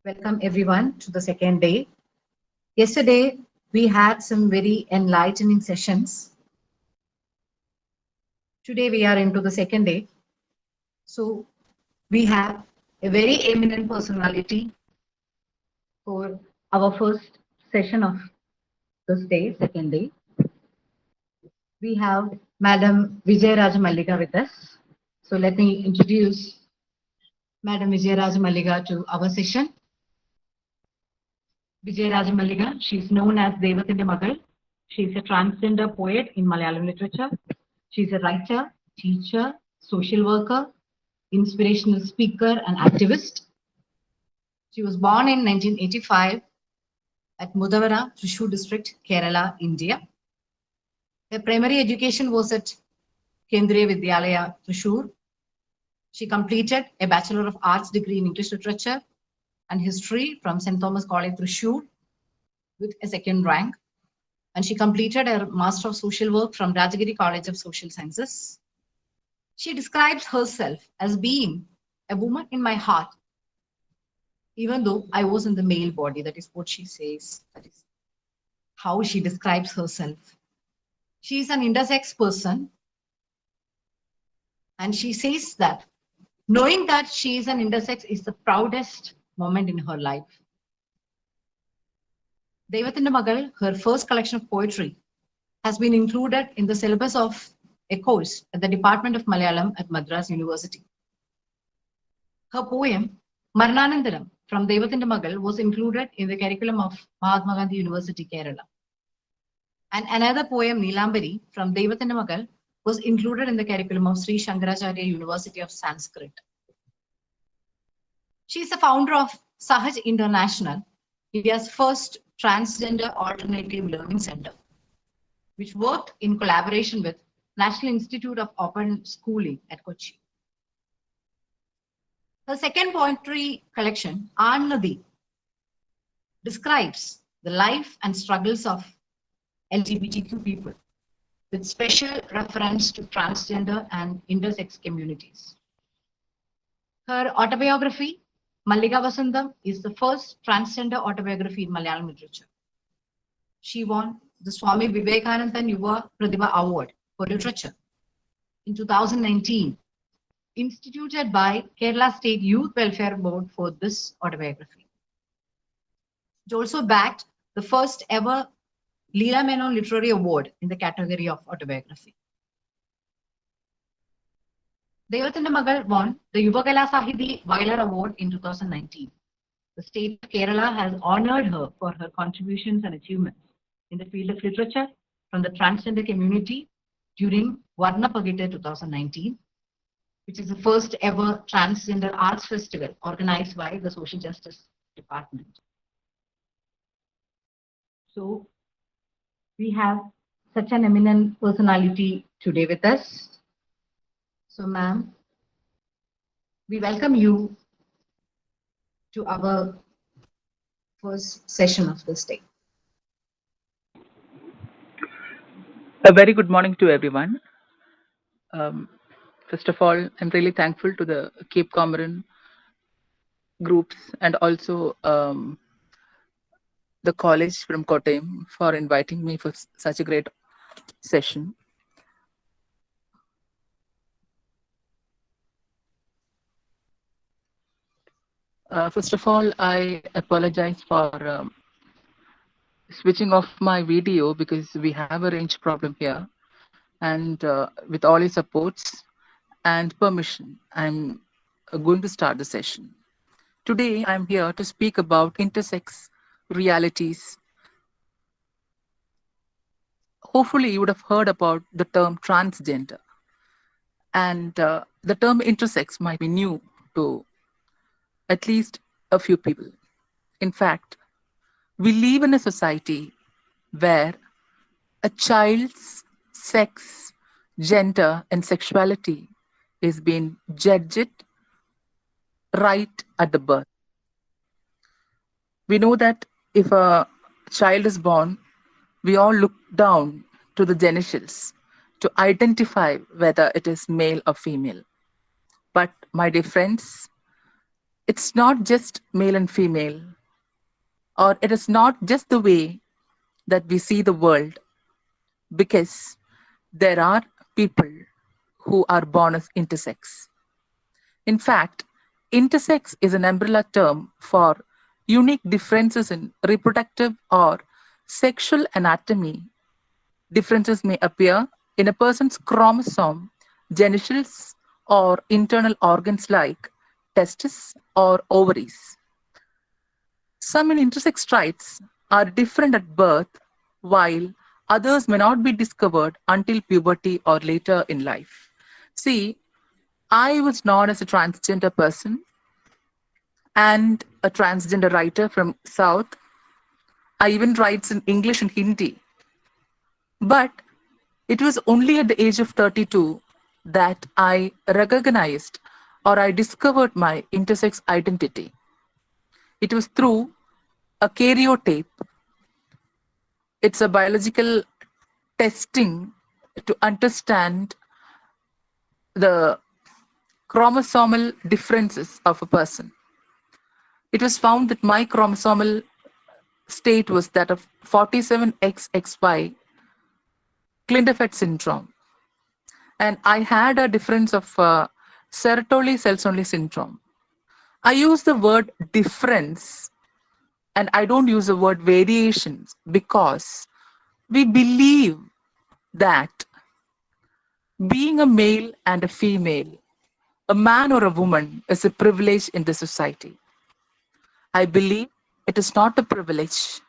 Welcome everyone to the second day. Yesterday, we had some very enlightening sessions. Today, we are into the second day. So, we have a very eminent personality for our first session of this day, second day. We have Madam Vijay Rajamalliga with us. So, let me introduce Madam Vijay Rajamalliga to our session. Vijay Rajamalliga, she is known as Devati Mughal. She is a transgender poet in Malayalam literature. She is a writer, teacher, social worker, inspirational speaker, and activist. She was born in 1985 at Mudavara, Thrissur district, Kerala, India. Her primary education was at Kendriya Vidyalaya, Thrissur. She completed a Bachelor of Arts degree in English Literature and History from St. Thomas College, Thrissur, with a second rank. And she completed her Master of Social Work from Rajagiri College of Social Sciences. She describes herself as being a woman in my heart, even though I was in the male body. That is what she says. That is how she describes herself. She is an intersex person, and she says that knowing that she is an intersex is the proudest moment in her life. Devathinda Magal, her first collection of poetry, has been included in the syllabus of a course at the Department of Malayalam at Madras University. Her poem, Marananandaram, from Devathinda Magal, was included in the curriculum of Mahatma Gandhi University, Kerala. And another poem, Nilambari, from Devathinda Magal, was included in the curriculum of Sri Shankaracharya University of Sanskrit. She is the founder of Sahaj International, India's first transgender alternative learning center, which worked in collaboration with National Institute of Open Schooling at Kochi. Her second poetry collection, Annadi, describes the life and struggles of LGBTQ people, with special reference to transgender and intersex communities. Her autobiography, Mallika Vasantham, is the first transgender autobiography in Malayalam literature. She won the Swami Vivekanandan Yuva Pratibha Award for Literature in 2019, instituted by Kerala State Youth Welfare Board for this autobiography. It also backed the first ever Leela Menon Literary Award in the category of autobiography. Devathinda Magal won the Yuvakala Sahiti Vailar Award in 2019. The state of Kerala has honored her for her contributions and achievements in the field of literature from the transgender community during Varna Pagita 2019, which is the first ever transgender arts festival organized by the Social Justice Department. So we have such an eminent personality today with us. So, ma'am, we welcome you to our first session of this day. A very good morning to everyone. First of all, I'm really thankful to the Cape Comorin groups and also the college from Kottayam for inviting me for such a great session. First of all, I apologize for switching off my video because we have a range problem here. And with all your supports and permission, I'm going to start the session. Today, I'm here to speak about intersex realities. Hopefully, you would have heard about the term transgender. And the term intersex might be new to at least a few people. In fact, we live in a society where a child's sex, gender, and sexuality is being judged right at the birth. We know that if a child is born, we all look down to the genitals to identify whether it is male or female. But my dear friends, It's not just male and female, or it is not just the way that we see the world, because there are people who are born as intersex. In fact, intersex is an umbrella term for unique differences in reproductive or sexual anatomy. Differences may appear in a person's chromosome, genitals, or internal organs like testes or ovaries. Some intersex traits are different at birth, while others may not be discovered until puberty or later in life. See, I was known as a transgender person and a transgender writer from South. I even writes in English and Hindi. But it was only at the age of 32 that I recognized or I discovered my intersex identity. It was through a karyotape. It's a biological testing to understand the chromosomal differences of a person. It was found that my chromosomal state was that of 47XXY Klinefelter syndrome. And I had a difference of Sertoli Sells-Only syndrome. I use the word difference and I don't use the word variations because we believe that being a male and a female, a man or a woman, is a privilege in the society. I believe it is not a privilege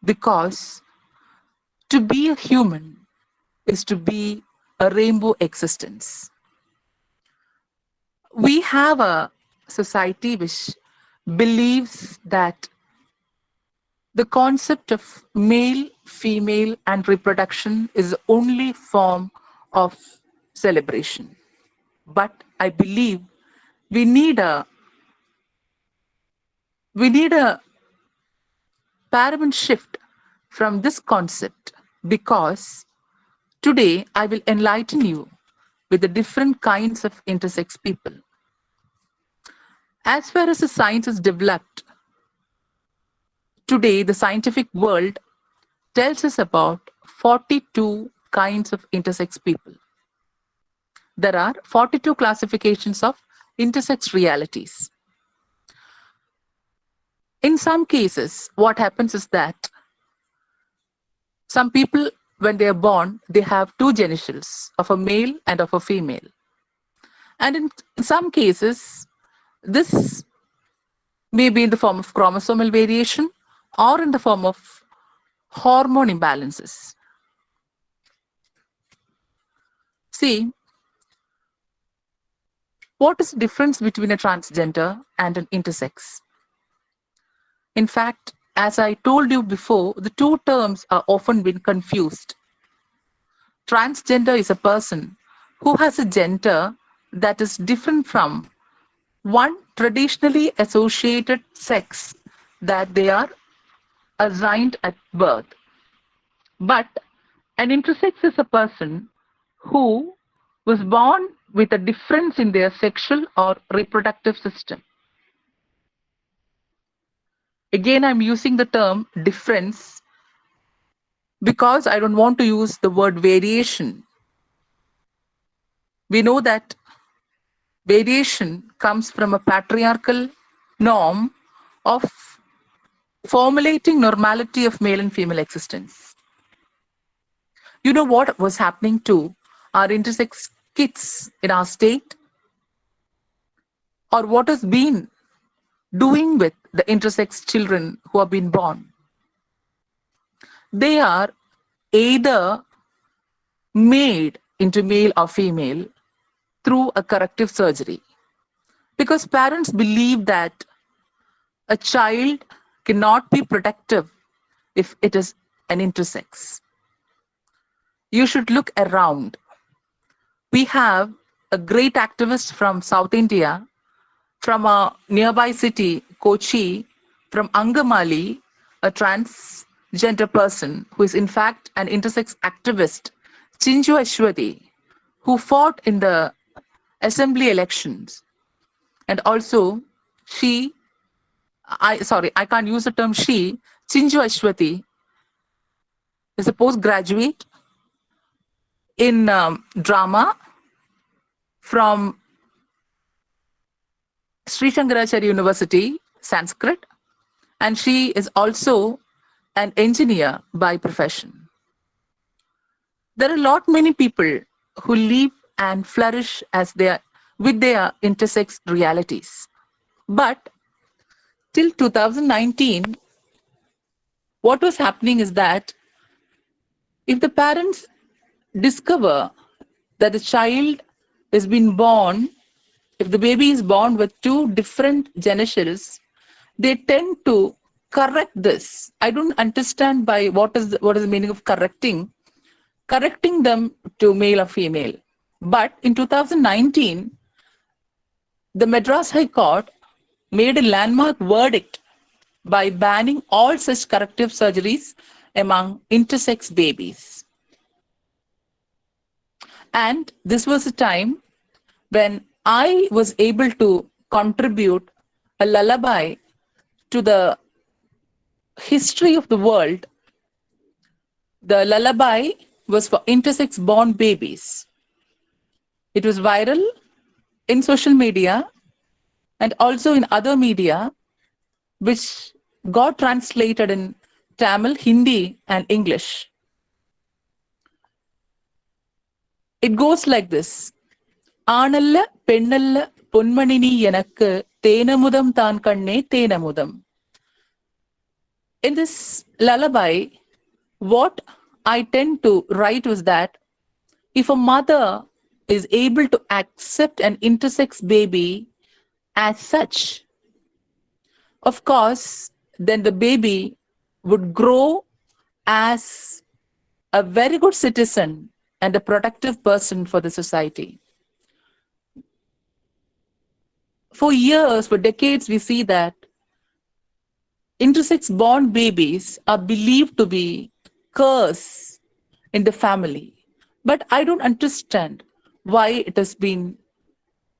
because to be a human is to be a rainbow existence. We have a society which believes that the concept of male, female, and reproduction is the only form of celebration. But I believe we need a paradigm shift from this concept, because today I will enlighten you with the different kinds of intersex people. As far as the science is developed, today the scientific world tells us about 42 kinds of intersex people. There are 42 classifications of intersex realities. In some cases, what happens is that some people, when they are born, they have two genitals, of a male and of a female. And in some cases, this may be in the form of chromosomal variation or in the form of hormone imbalances. See, what is the difference between a transgender and an intersex? In fact, as I told you before, the two terms are often been confused. Transgender is a person who has a gender that is different from one traditionally associated sex that they are assigned at birth. But an intersex is a person who was born with a difference in their sexual or reproductive system. Again, I'm using the term difference because I don't want to use the word variation. We know that variation comes from a patriarchal norm of formulating normality of male and female existence. You know what was happening to our intersex kids in our state? Or what has been doing with the intersex children who have been born? They are either made into male or female through a corrective surgery, because parents believe that a child cannot be protective if it is an intersex. You should look around. We have a great activist from South India, from a nearby city, Kochi, from Angamali, a transgender person who is in fact an intersex activist, Chinju Ashwati, who fought in the assembly elections. And also She, I can't use the term she. Chinju Ashwati is a postgraduate in drama from Sri Shankaracharya University, Sanskrit, and she is also an engineer by profession. There are a lot many people who live and flourish as with their intersex realities. But till 2019, what was happening is that if the parents discover that the child has been born, if the baby is born with two different genitals, they tend to correct this. I don't understand by what is the meaning of correcting them to male or female. But in 2019, the Madras High Court made a landmark verdict by banning all such corrective surgeries among intersex babies. And this was a time when I was able to contribute a lullaby to the history of the world. The lullaby was for intersex born babies. It was viral in social media and also in other media, which got translated in Tamil, Hindi, and English. It goes like this. Aanalla pennalla ponmanini yanakku thenamudam thaan kanne thenamudam. In this lullaby, what I tend to write was that if a mother is able to accept an intersex baby as such, of course, then the baby would grow as a very good citizen and a productive person for the society. For years, for decades, we see that intersex born babies are believed to be curse in the family. But I don't understand why it has been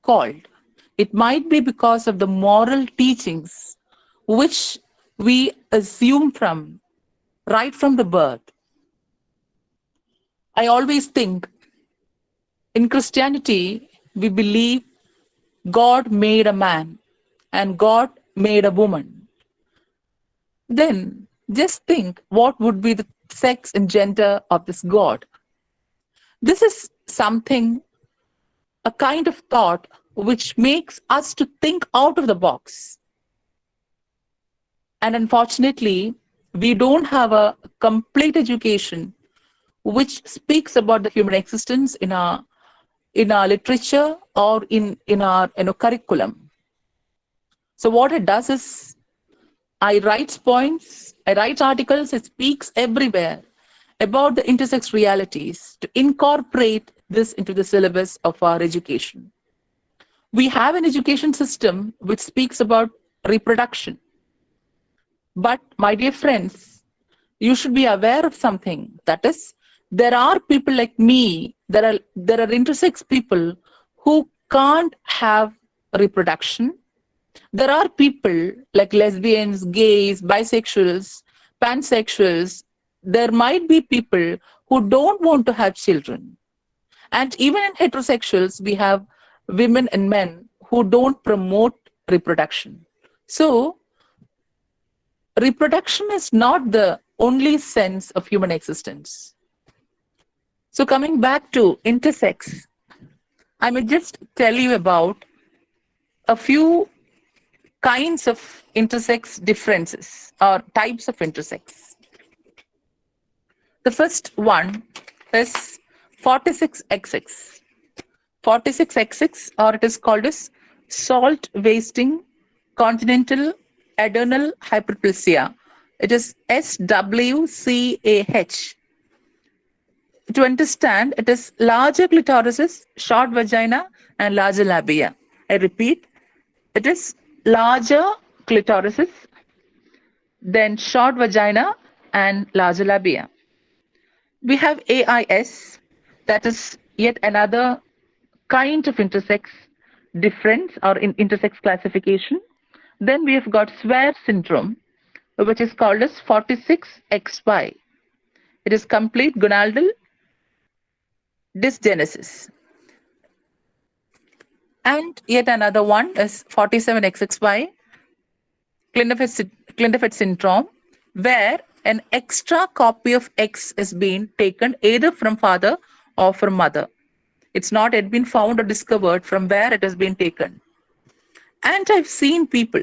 called. It might be because of the moral teachings which we assume from right from the birth. I always think in Christianity, we believe God made a man and God made a woman. Then just think what would be the sex and gender of this God. This is something, a kind of thought which makes us to think out of the box. And unfortunately, we don't have a complete education which speaks about the human existence in our literature or in our curriculum. So what it does is, I write points, I write articles, it speaks everywhere about the intersex realities to incorporate this into the syllabus of our education. We have an education system which speaks about reproduction. But my dear friends, you should be aware of something. That is, there are people like me, there are intersex people who can't have reproduction. There are people like lesbians, gays, bisexuals, pansexuals. There might be people who don't want to have children. And even in heterosexuals, we have women and men who don't promote reproduction. So reproduction is not the only sense of human existence. So coming back to intersex, I may just tell you about a few kinds of intersex differences or types of intersex. The first one is 46XX. 46XX, or it is called as salt wasting congenital adrenal hyperplasia. It is SWCAH. To understand, it is larger clitorises, short vagina, and larger labia. I repeat, it is larger clitorises, then short vagina, and larger labia. We have AIS, that is yet another kind of intersex difference or in intersex classification. Then we have got Sware syndrome, which is called as 46XY. It is complete gonadal dysgenesis. And yet another one is 47XXY, Klinefelter syndrome, where an extra copy of X is being taken either from father or from mother. It's not yet been found or discovered from where it has been taken. And I've seen people,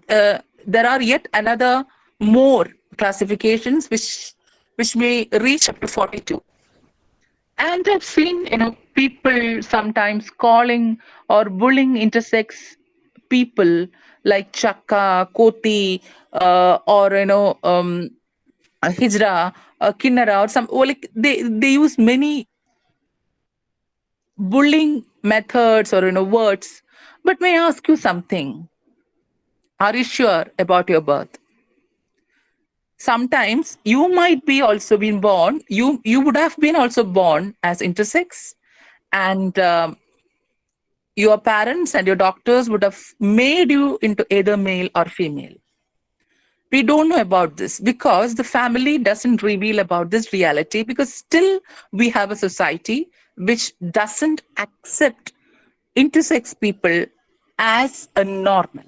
there are yet another more classifications which may reach up to 42. And I've seen, people sometimes calling or bullying intersex people like Chakka, Koti, or Hijra, Kinnara, or some. Or like they use many bullying methods or words. But may I ask you something? Are you sure about your birth? Sometimes you might be also been born. You would have been also born as intersex, and your parents and your doctors would have made you into either male or female. We don't know about this because the family doesn't reveal about this reality, because still we have a society which doesn't accept intersex people as a normal.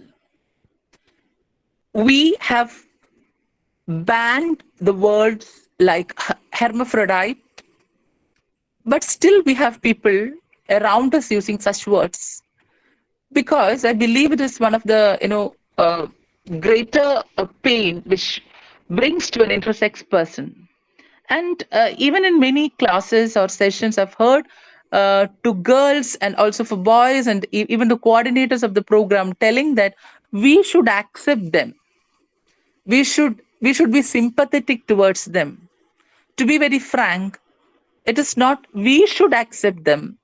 We have banned the words like hermaphrodite, but still we have people around us using such words, because I believe it is one of the greater pain which brings to an intersex person. And even in many classes or sessions, I've heard to girls and also for boys and even the coordinators of the program telling that we should accept them. We should be sympathetic towards them. To be very frank, it is not we should accept them.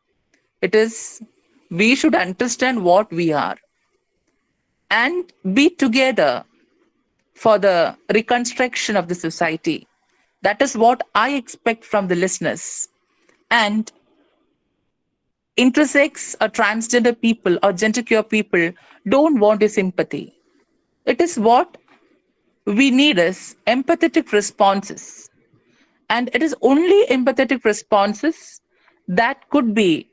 It is we should understand what we are and be together for the reconstruction of the society. That is what I expect from the listeners. And intersex or transgender people or genderqueer people don't want your sympathy. It is what we need is empathetic responses. And it is only empathetic responses that could be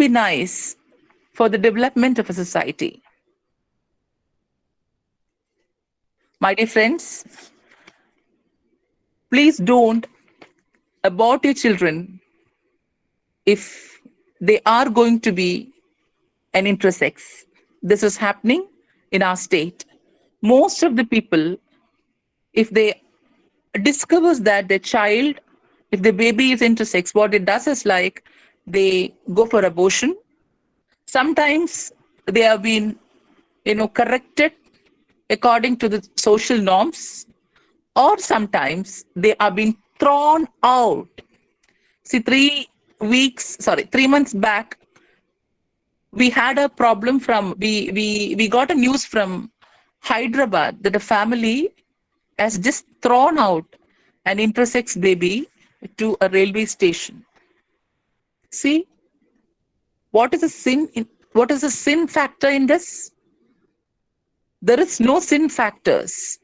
nice for the development of a society. My dear friends, please don't abort your children if they are going to be an intersex. This is happening in our state. Most of the people, if they discovers that their child, if the baby is intersex, what it does is like they go for abortion. Sometimes they have been, corrected according to the social norms, or sometimes they are being thrown out. See, 3 months back, we had a problem we got a news from Hyderabad that a family has just thrown out an intersex baby to a railway station. See, what is the sin factor in this? There is no sin factors.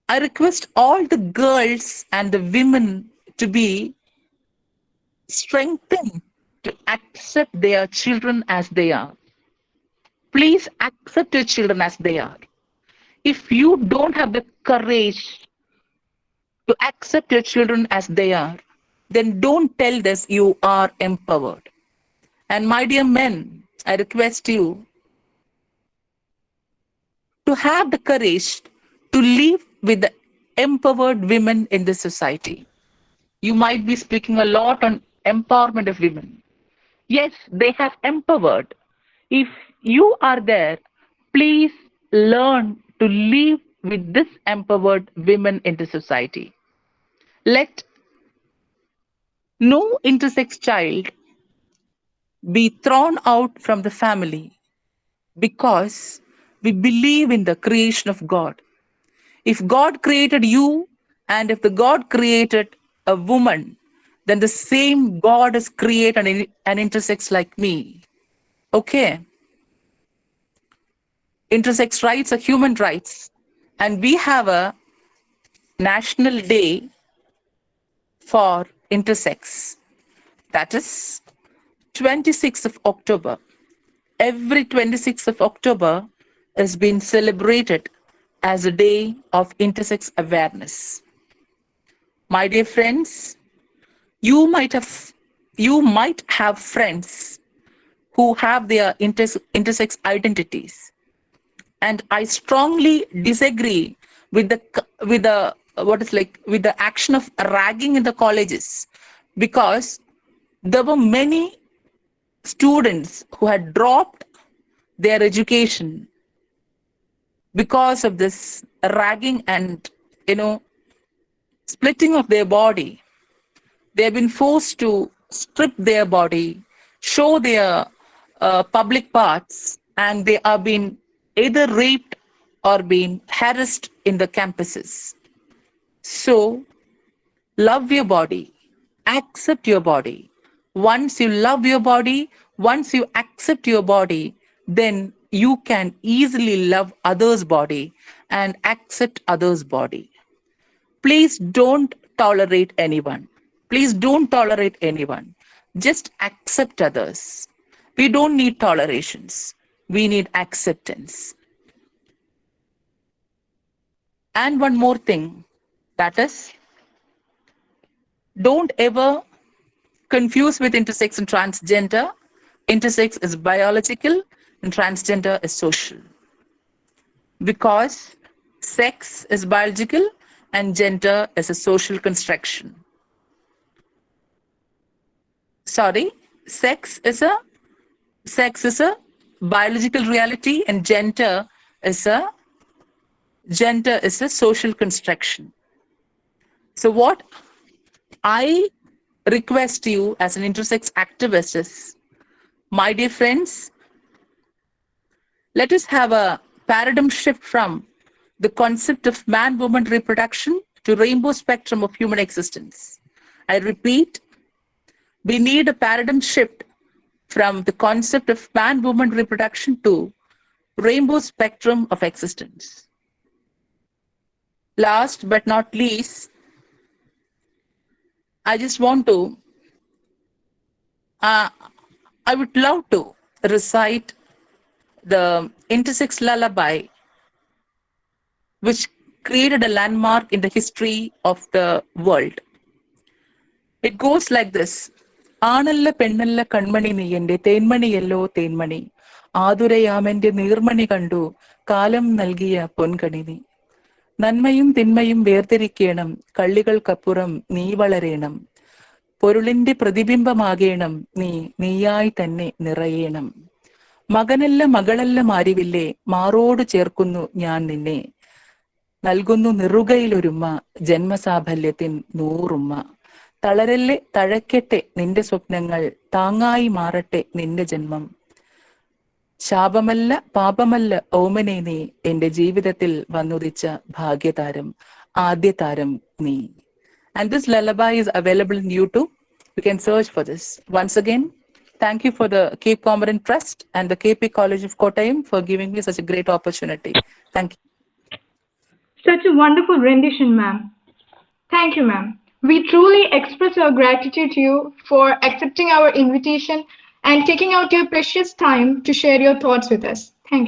I request all the girls and the women to be strengthened to accept their children as they are. Please accept your children as they are. If you don't have the courage to accept your children as they are, then don't tell this you are empowered. And my dear men, I request you to have the courage to live with the empowered women in this society. You might be speaking a lot on empowerment of women. Yes, they have empowered. If you are there, please learn to live with this empowered women in the society. Let no intersex child be thrown out from the family because we believe in the creation of God. If God created you and if the God created a woman, then the same God has created an intersex like me. Okay, intersex rights are human rights, and we have a national day for intersex. That is 26th of October. Every 26th of October is being celebrated as a day of intersex awareness. My dear friends, you might have friends who have their intersex identities, and I strongly disagree with the action of ragging in the colleges, because there were many students who had dropped their education because of this ragging and splitting of their body. They have been forced to strip their body, show their public parts, and they are being either raped or being harassed in the campuses. So, love your body, accept your body. Once you love your body, once you accept your body, then you can easily love others' body and accept others' body. Please don't tolerate anyone. Please don't tolerate anyone. Just accept others. We don't need tolerations. We need acceptance. And one more thing, that is, don't ever confuse with intersex and transgender. Intersex is biological and transgender is social. Because sex is biological and gender is a social construction. Sorry, sex is a biological reality, and gender is a social construction. So what I request you as an intersex activist is, my dear friends, let us have a paradigm shift from the concept of man-woman reproduction to rainbow spectrum of human existence. I repeat, we need a paradigm shift from the concept of man-woman reproduction to rainbow spectrum of existence. Last but not least, I just want to, I would love to recite the Intersex Lullaby, which created a landmark in the history of the world. It goes like this. Aanalla pennalla kanmani nee ende thenmani yello thenmani ആതുരയാമെന്റെ നീർമണി കണ്ടു കാലം നൽകിയ പൊൻകണി നീ നന്മയും തിന്മയും വേർതിരിക്കേണം കള്ളികൾക്കപ്പുറം നീ വളരേണം പൊരുളിന്റെ പ്രതിബിംബമാകേണം നീ നീയായി തന്നെ നിറയേണം മകനല്ല മകളല്ല മാരിവില്ലേ മാറോട് ചേർക്കുന്നു ഞാൻ നിന്നെ നൽകുന്നു നിറുകയിലൊരുമ്മ ജന്മസാഫല്യത്തിൻ നൂറുമ്മ തളരല്ലേ തഴയ്ക്കട്ടെ നിന്റെ സ്വപ്നങ്ങൾ താങ്ങായി മാറട്ടെ നിന്റെ ജന്മം ശാപമല്ല പാപമല്ല ഓമനെ നീ എന്റെ ജീവിതത്തിൽ വന്നുദിച്ച ഭാഗ്യതാരം ആദ്യതാരം നീ. And this lullaby is available in YouTube. You can search for this. Once again, thank you for the Cape Comorin Trust and the KP College of Kottayam for giving me such a great opportunity. Thank you. Such a wonderful rendition, ma'am. Thank you, ma'am. We truly express our gratitude to you for accepting our invitation and taking out your precious time to share your thoughts with us. Thank you.